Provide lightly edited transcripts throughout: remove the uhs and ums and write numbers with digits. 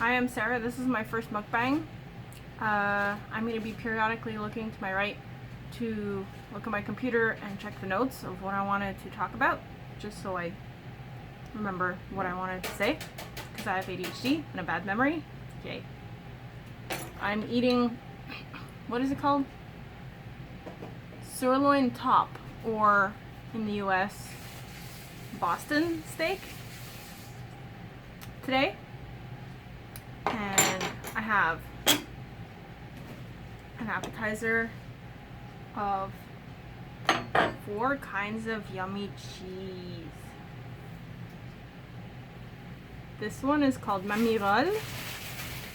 Hi, I'm Sarah. This is my first mukbang. I'm going to be periodically looking to my right to look at my computer and check the notes of what I wanted to talk about, just so I remember what I wanted to say, because I have ADHD and a bad memory. Yay. I'm eating, what is it called? Sirloin top, or in the US, Boston steak today. And I have an appetizer of 4 kinds of yummy cheese. This one is called Mamirol.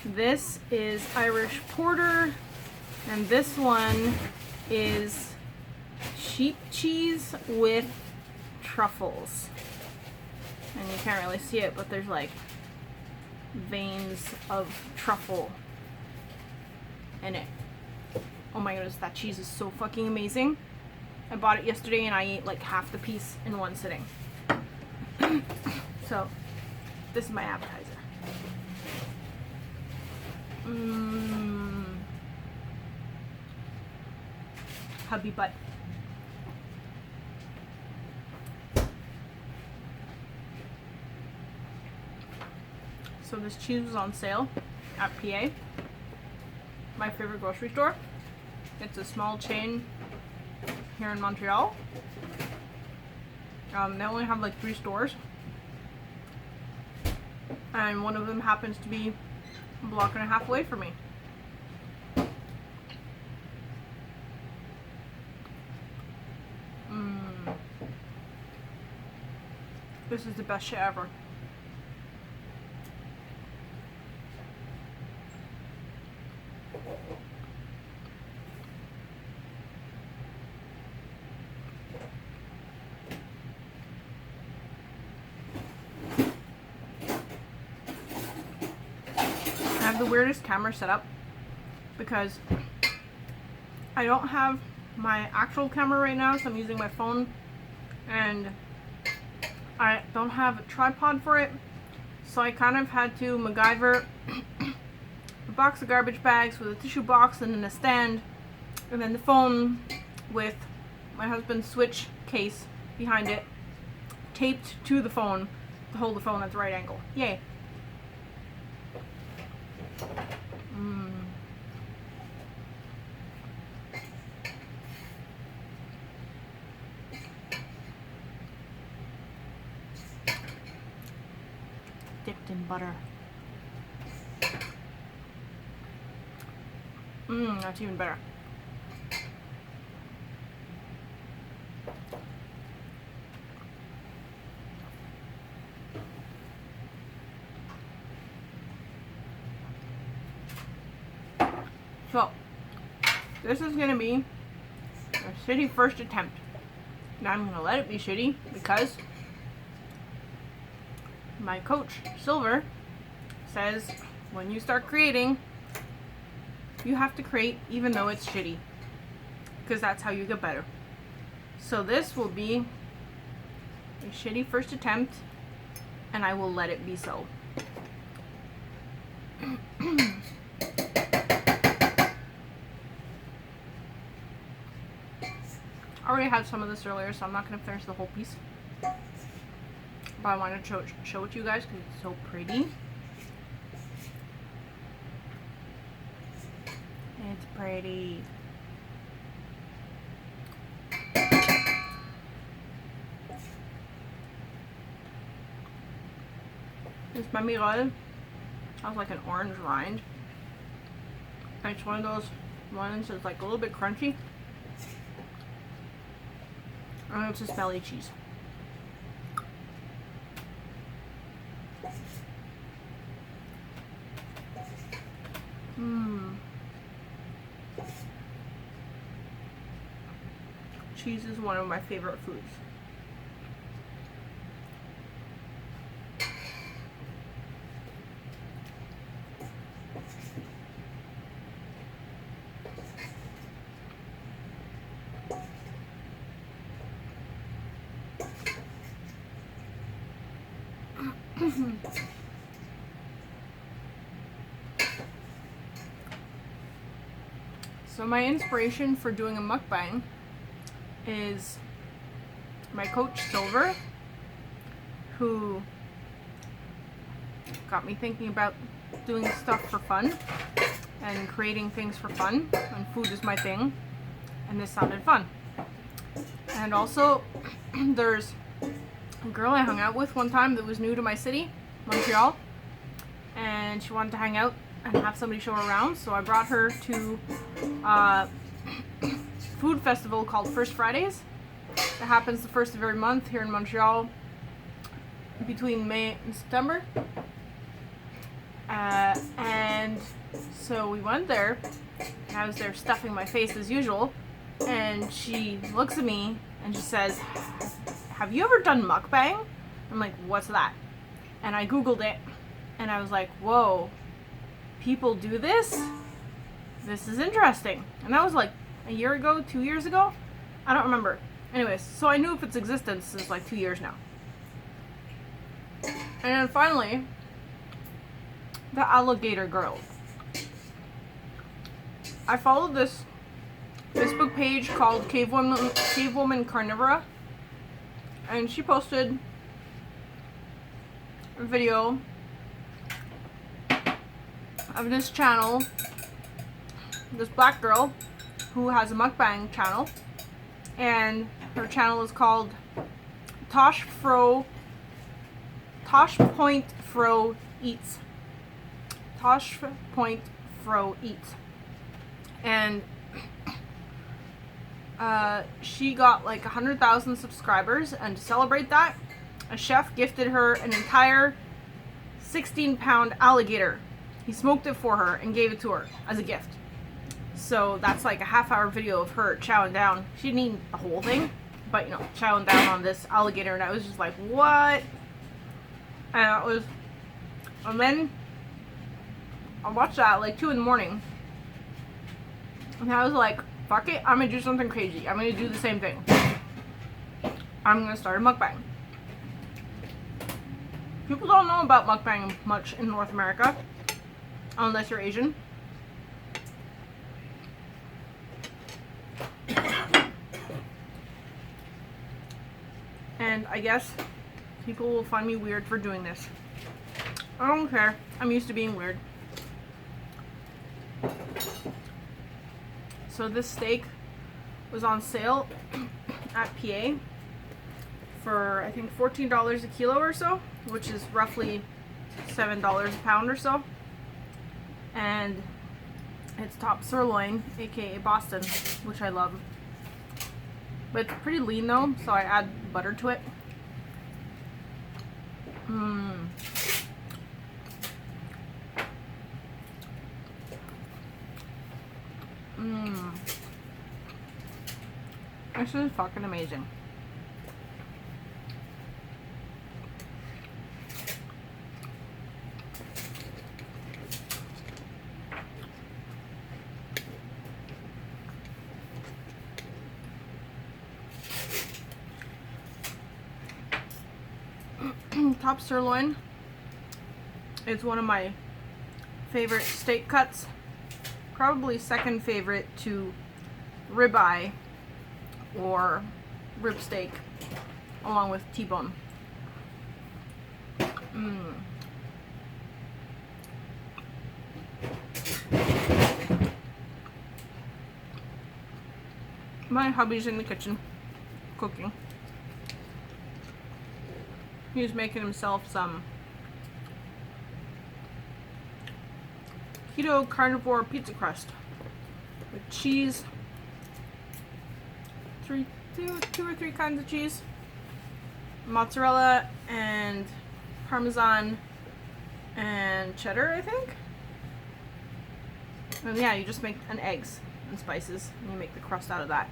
This is Irish Porter. And this one is sheep cheese with truffles. And you can't really see it, but there's like veins of truffle in it. Oh my goodness, that cheese is so fucking amazing. I bought it yesterday and I ate like half the piece in one sitting. So, this is my appetizer. Hubby butt. So this cheese was on sale at PA, my favorite grocery store. It's a small chain here in Montreal. They only have like 3 stores, and one of them happens to be a block and a half away from me. This is the best shit ever. I have the weirdest camera setup because I don't have my actual camera right now, so I'm using my phone, and I don't have a tripod for it, so I kind of had to MacGyver a box of garbage bags with a tissue box and then a stand, and then the phone with my husband's switch case behind it taped to the phone to hold the phone at the right angle. Yay. Dipped in butter. That's even better. So, this is gonna be a shitty first attempt. Now I'm gonna let it be shitty because my coach, Silver, says when you start creating, you have to create even though it's shitty, because that's how you get better. So this will be a shitty first attempt, and I will let it be so. I already had some of this earlier, so I'm not going to finish the whole piece. But I wanted to show it to you guys because it's so pretty. It's pretty. This Mamirol has like an orange rind. And it's one of those ones that's like a little bit crunchy. And it's a smelly cheese. Cheese is one of my favorite foods. So my inspiration for doing a mukbang is my coach Silver, who got me thinking about doing stuff for fun and creating things for fun, and food is my thing, and this sounded fun. And also there's a girl I hung out with one time that was new to my city, Montreal, and she wanted to hang out and have somebody show her around, so I brought her to a food festival called First Fridays. It happens the first of every month here in Montreal between May and September. And so we went there, and I was there stuffing my face as usual, and she looks at me and she says, "Have you ever done mukbang?" I'm like, "What's that?" And I googled it, and I was like, "Whoa, people do this? This is interesting." And that was like a year ago, 2 years ago? I don't remember. Anyways, so I knew of its existence since like 2 years now. And then finally, the alligator girl. I followed this Facebook page called Cavewoman Carnivore, and she posted a video of this channel, this black girl who has a mukbang channel, and her channel is called Tosh Point Fro Eats. Tosh Point Fro Eats. And she got like 100,000 subscribers, and to celebrate that, a chef gifted her an entire 16-pound alligator. He smoked it for her and gave it to her as a gift. So that's like a half-hour video of her chowing down. She didn't eat the whole thing, but you know, chowing down on this alligator, and I was just like, what? And then I watched that at like 2 in the morning, and I was like, fuck it, I'm gonna do something crazy. I'm gonna do the same thing. I'm gonna start a mukbang. People don't know about mukbang much in North America, unless you're Asian. And I guess people will find me weird for doing this. I don't care. I'm used to being weird. So this steak was on sale at PA for I think $14 a kilo or so, which is roughly $7 a pound or so. And it's top sirloin, aka Boston, which I love. But it's pretty lean though, so I add butter to it. This is fucking amazing. Top sirloin is one of my favorite steak cuts. Probably second favorite to ribeye or rib steak, along with T-bone. My hubby's in the kitchen cooking. He's making himself some keto carnivore pizza crust with cheese, two or three kinds of cheese, mozzarella and Parmesan and cheddar, I think. And yeah, you just make eggs and spices, and you make the crust out of that.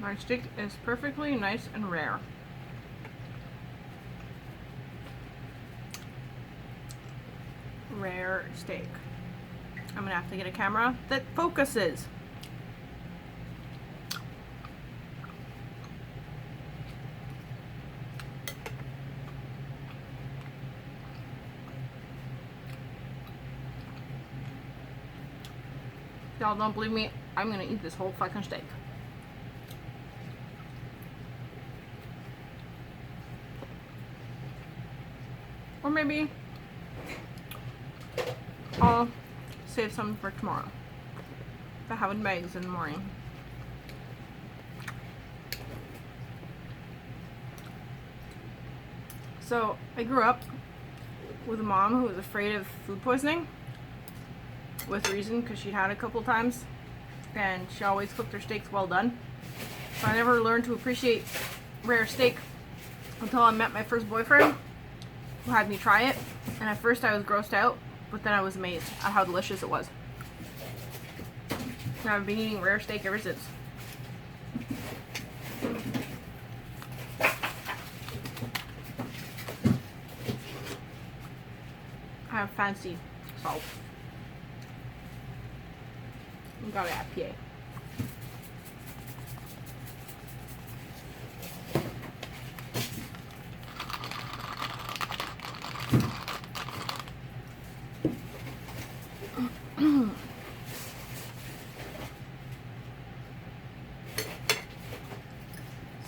My steak is perfectly nice and rare. Rare steak. I'm gonna have to get a camera that focuses. y'all don't believe me, I'm gonna eat this whole fucking steak. Or maybe I'll save some for tomorrow. If I have it in bags in the morning. So I grew up with a mom who was afraid of food poisoning, with reason, because she had a couple times, and she always cooked her steaks well done. So I never learned to appreciate rare steak until I met my first boyfriend, who had me try it. And at first I was grossed out, but then I was amazed at how delicious it was. And I've been eating rare steak ever since. I have fancy salt. You gotta add PA.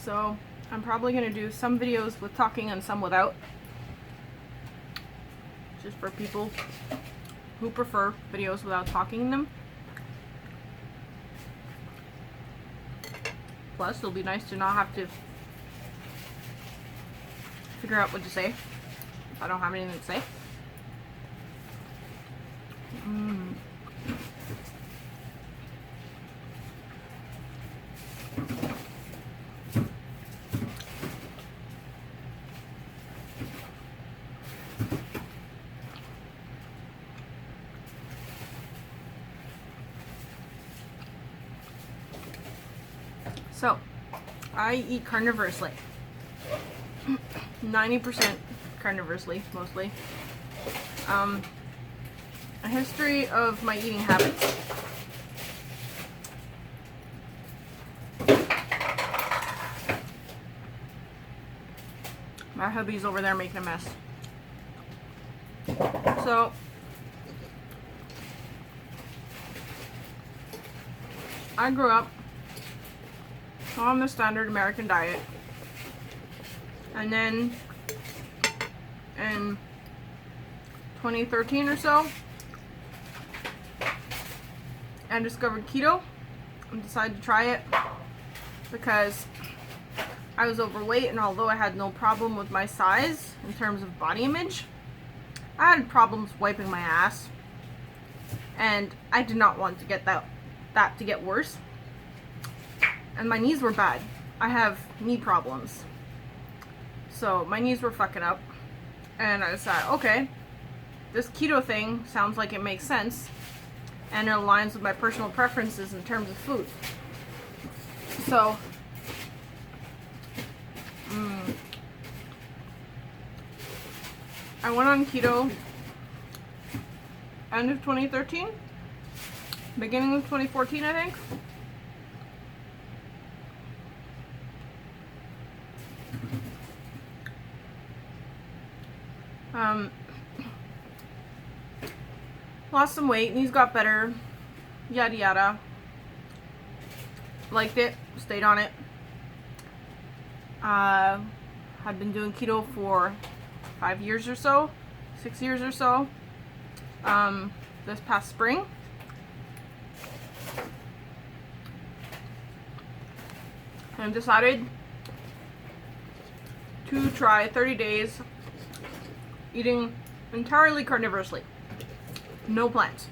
So I'm probably gonna do some videos with talking and some without. Just for people who prefer videos without talking in them. Plus, it'll be nice to not have to figure out what to say if I don't have anything to say. So, I eat carnivorously. 90% carnivorously, mostly. A history of my eating habits. My hubby's over there making a mess. So, I grew up on the standard American diet, and then in 2013 or so I discovered keto and decided to try it because I was overweight, and although I had no problem with my size in terms of body image, I had problems wiping my ass, and I did not want to get that to get worse. And my knees were bad. I have knee problems. So my knees were fucking up. And I decided, okay, this keto thing sounds like it makes sense. And it aligns with my personal preferences in terms of food. So, I went on keto end of 2013. Beginning of 2014, I think. Lost some weight, knees got better, yada yada. Liked it, stayed on it. I've been doing keto for 5 years or so, 6 years or so. This past spring. And decided to try 30 days eating entirely carnivorously. No plants.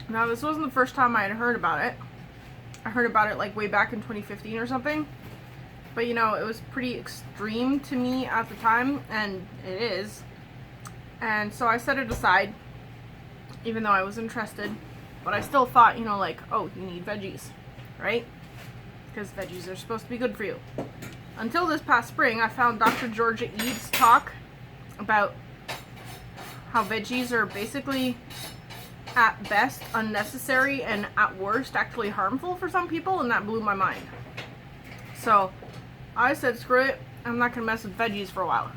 Now, this wasn't the first time I had heard about it. I heard about it like way back in 2015 or something. But you know, it was pretty extreme to me at the time, and it is. And so I set it aside, even though I was interested. But I still thought, you know, like, oh, you need veggies, right? Because veggies are supposed to be good for you. Until this past spring, I found Dr. Georgia Eads' talk about how veggies are basically at best unnecessary and at worst actually harmful for some people, and that blew my mind. So I said screw it, I'm not gonna mess with veggies for a while.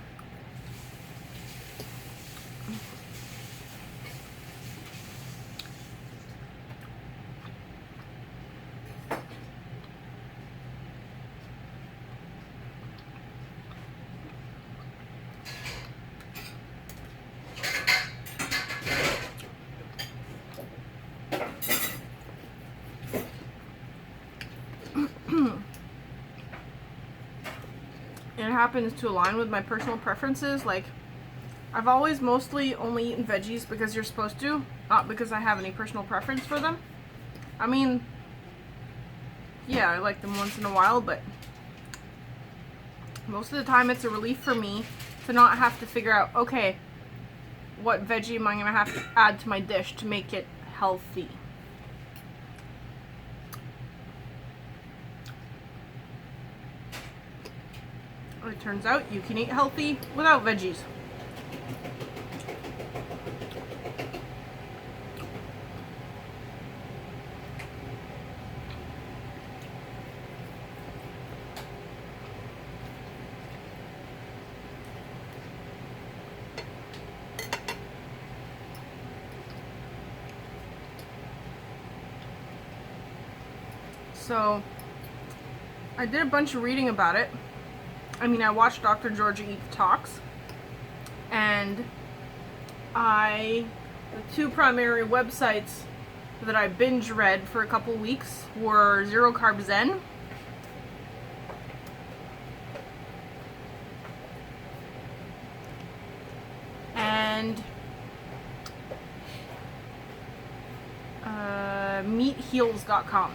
It happens to align with my personal preferences. Like, I've always mostly only eaten veggies because you're supposed to, not because I have any personal preference for them. I mean, yeah, I like them once in a while, but most of the time it's a relief for me to not have to figure out, okay, what veggie am I going to have to add to my dish to make it healthy. It turns out you can eat healthy without veggies. So I did a bunch of reading about it. I mean, I watched Dr. Georgia Eat Talks, and the two primary websites that I binge read for a couple weeks were Zero Carb Zen and meatheals.com.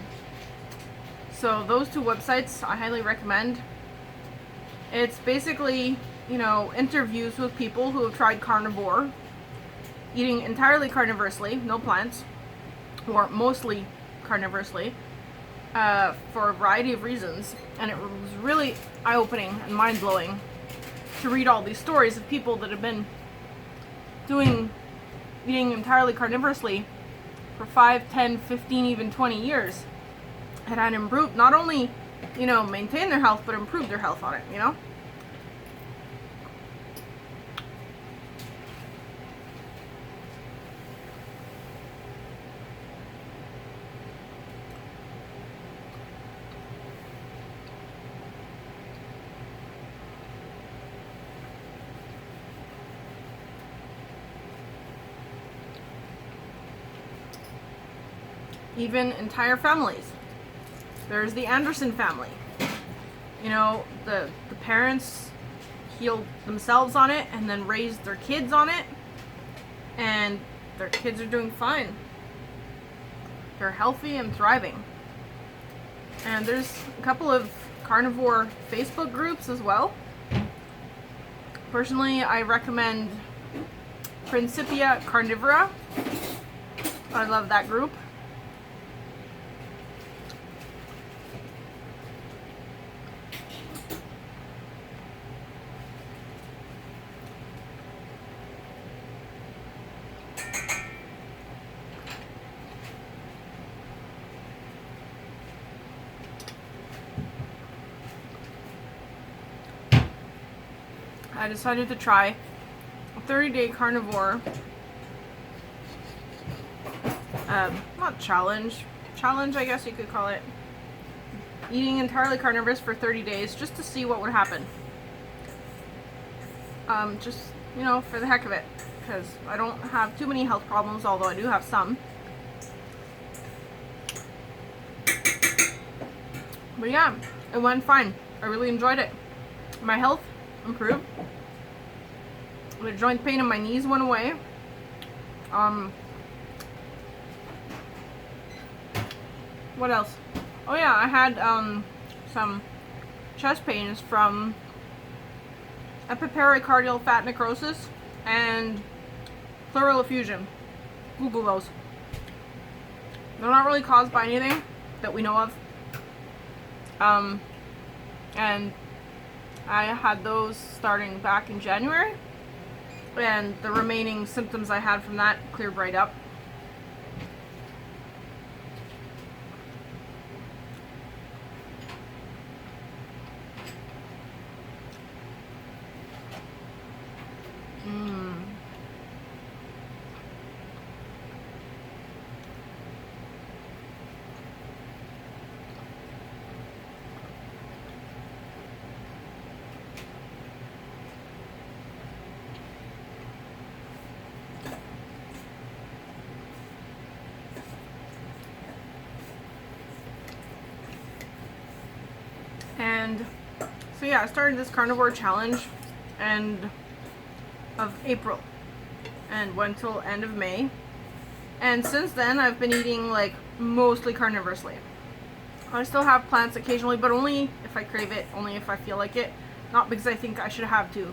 So those two websites I highly recommend. It's basically, you know, interviews with people who have tried carnivore, eating entirely carnivorously, no plants, or mostly carnivorously, for a variety of reasons. And it was really eye-opening and mind-blowing to read all these stories of people that have been eating entirely carnivorously for 5, 10, 15, even 20 years. And had improved, not only, you know, maintain their health, but improve their health on it, you know? Even entire families. There's the Anderson family. You know, the parents healed themselves on it and then raised their kids on it, and their kids are doing fine. They're healthy and thriving. And there's a couple of carnivore Facebook groups as well. Personally, I recommend Principia Carnivora. I love that group. I decided to try a 30-day carnivore, not challenge I guess you could call it, eating entirely carnivorous for 30 days just to see what would happen. Just, you know, for the heck of it, because I don't have too many health problems, although I do have some. But yeah, it went fine. I really enjoyed it. My health improved. The joint pain in my knees went away. What else? Oh yeah, I had some chest pains from epipericardial fat necrosis and pleural effusion. Google those. They're not really caused by anything that we know of. And I had those starting back in January, and the remaining symptoms I had from that cleared right up. And so yeah, I started this carnivore challenge end of April and went till end of May. And since then, I've been eating like mostly carnivorously. I still have plants occasionally, but only if I crave it, only if I feel like it, not because I think I should have to.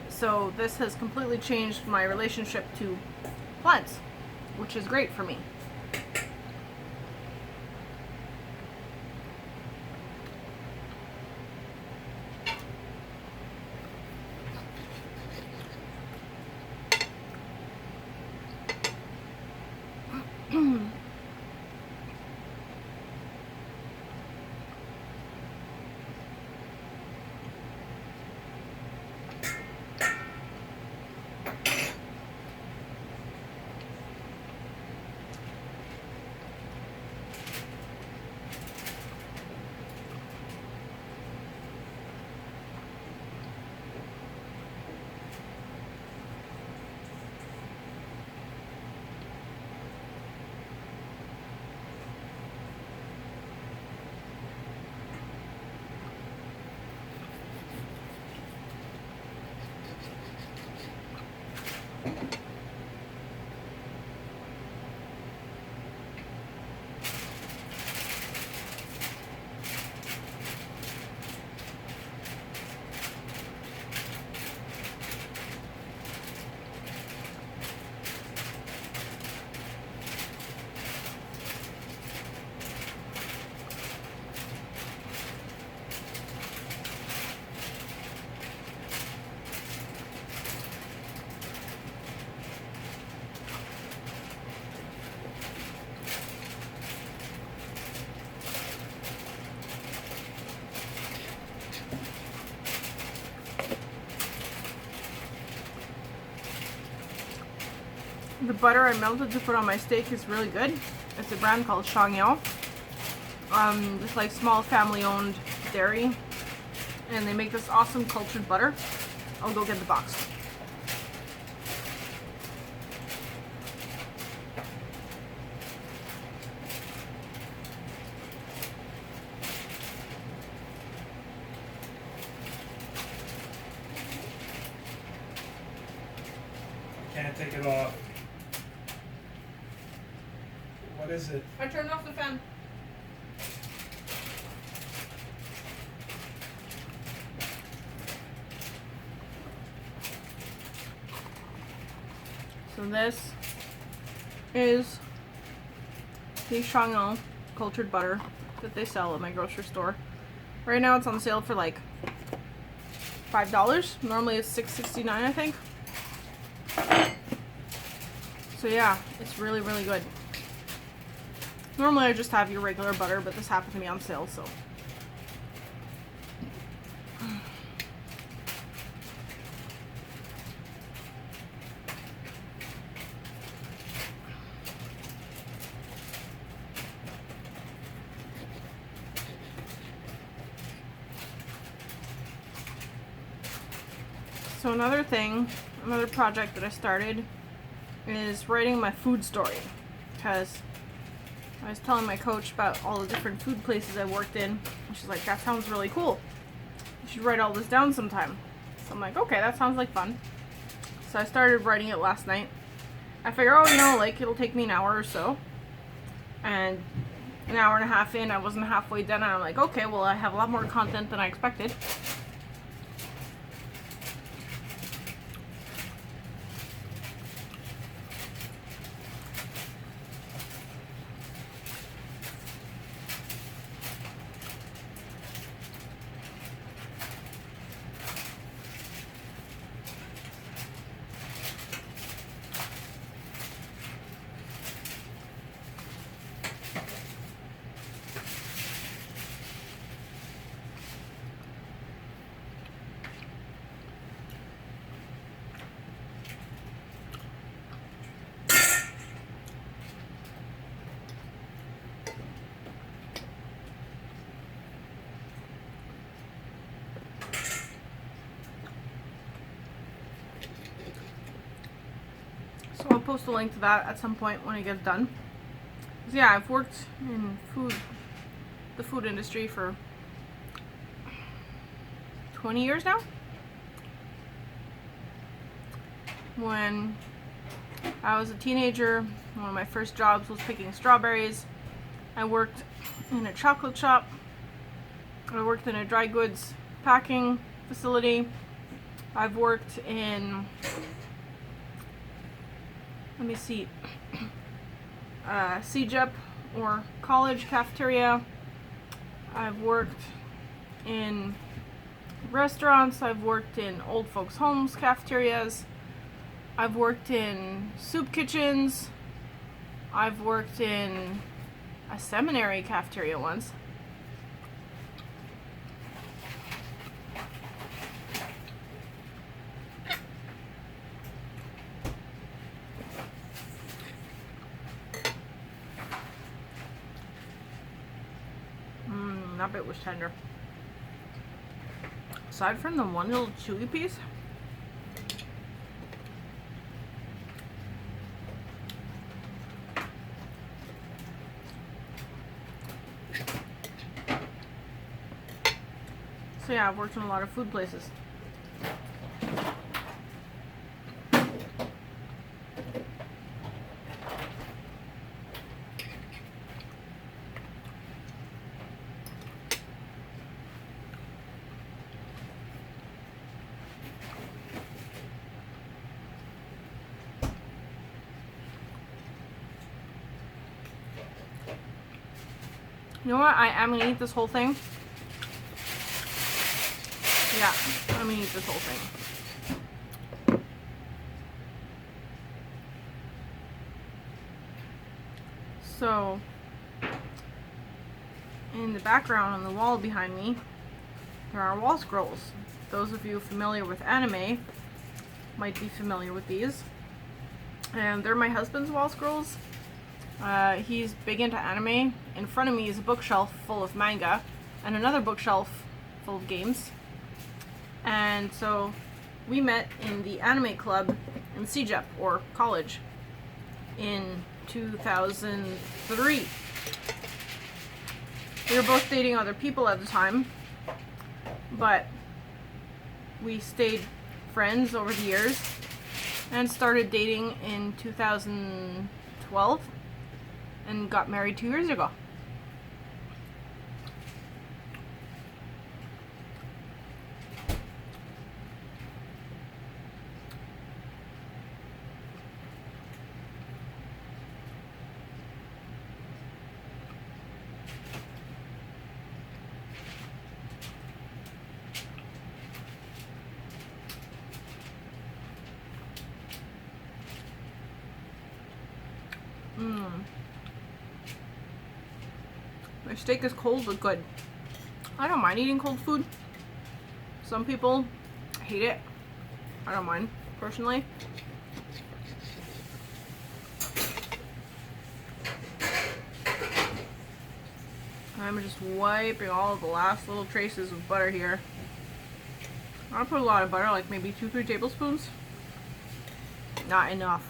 So this has completely changed my relationship to plants, which is great for me. The butter I melted to put on my steak is really good. It's a brand called Changyao. It's like small family-owned dairy, and they make this awesome cultured butter. I'll go get the box. Can't take it off. What is it? I turned off the fan. So this is the Changyao cultured butter that they sell at my grocery store. Right now it's on sale for like $5. Normally it's $6.69, I think. So yeah, it's really, really good. Normally I just have your regular butter, but this happened to be on sale, so. So another project that I started is writing my food story, because I was telling my coach about all the different food places I worked in, and she's like, that sounds really cool. You should write all this down sometime. So I'm like, okay, that sounds like fun. So I started writing it last night. I figure, oh, you know, like it'll take me an hour or so. And an hour and a half in, I wasn't halfway done, and I'm like, okay, well, I have a lot more content than I expected. So I'll post a link to that at some point when it gets done. 'Cause yeah, I've worked in the food industry for 20 years now. When I was a teenager, one of my first jobs was picking strawberries. I worked in a chocolate shop. I worked in a dry goods packing facility. I've worked in, let me see, CJEP or college cafeteria. I've worked in restaurants. I've worked in old folks' homes cafeterias. I've worked in soup kitchens. I've worked in a seminary cafeteria once. That bit was tender. Aside from the one little chewy piece, so yeah, I've worked in a lot of food places. You know what? I am gonna eat this whole thing. Yeah, I'm gonna eat this whole thing. So, in the background on the wall behind me, there are wall scrolls. Those of you familiar with anime might be familiar with these. And they're my husband's wall scrolls. He's big into anime. In front of me is a bookshelf full of manga and another bookshelf full of games. And so we met in the anime club in CJEP or college in 2003. We were both dating other people at the time, but we stayed friends over the years and started dating in 2012 and got married 2 years ago. My steak is cold but good. I don't mind eating cold food. Some people hate it. I don't mind, personally. I'm just wiping all of the last little traces of butter here. I'll put a lot of butter, like maybe 2-3 tablespoons. Not enough.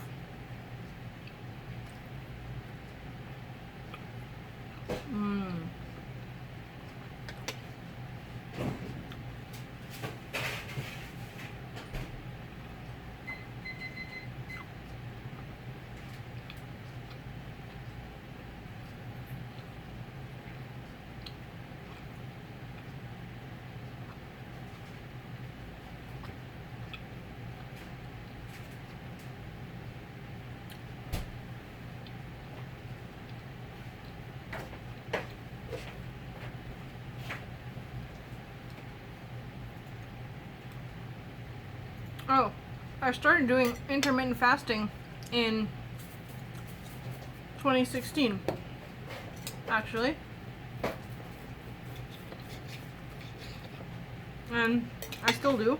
Oh, I started doing intermittent fasting in 2016, actually. And I still do.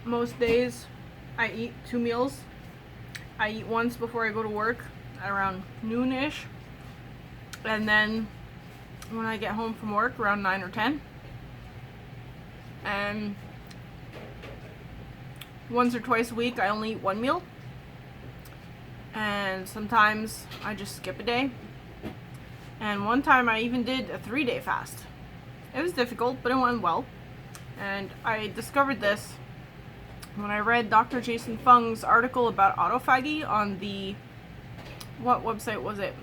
Most days I eat 2 meals. I eat once before I go to work at around noon-ish. And then when I get home from work around 9 or 10. And once or twice a week I only eat 1 meal. And sometimes I just skip a day. And one time I even did a 3-day fast. It was difficult, but it went well. And I discovered this when I read Dr. Jason Fung's article about autophagy on the... what website was it?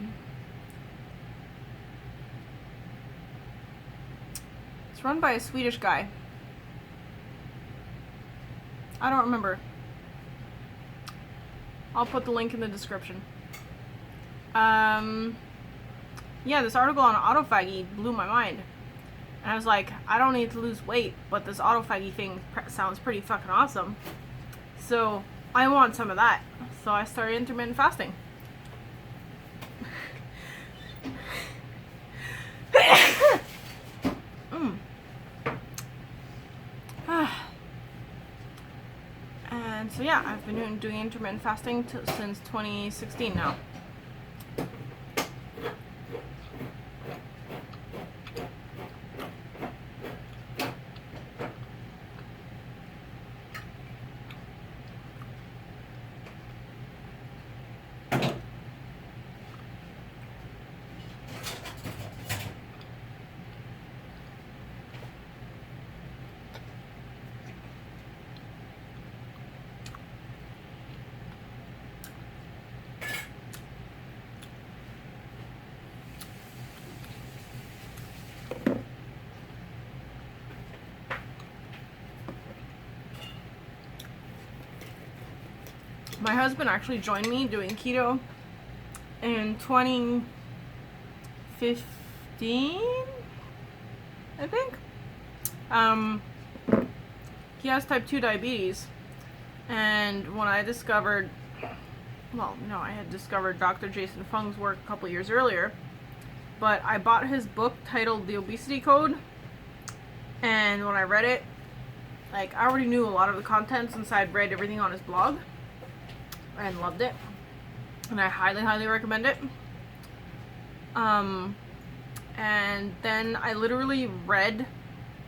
It's run by a Swedish guy. I don't remember. I'll put the link in the description. Yeah, this article on autophagy blew my mind. And I was like, I don't need to lose weight, but this autophagy thing sounds pretty fucking awesome. So, I want some of that. So I started intermittent fasting. And so yeah, I've been doing intermittent fasting since 2016 now. My husband actually joined me doing keto in 2015, I think. He has type 2 diabetes, and when I discovered, well, no, I had discovered Dr. Jason Fung's work a couple years earlier, but I bought his book titled The Obesity Code, and when I read it, like, I already knew a lot of the contents since I'd read everything on his blog, and loved it, and I highly recommend it. And then I literally read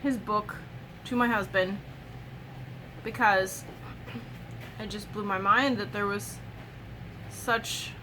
his book to my husband because it just blew my mind that there was such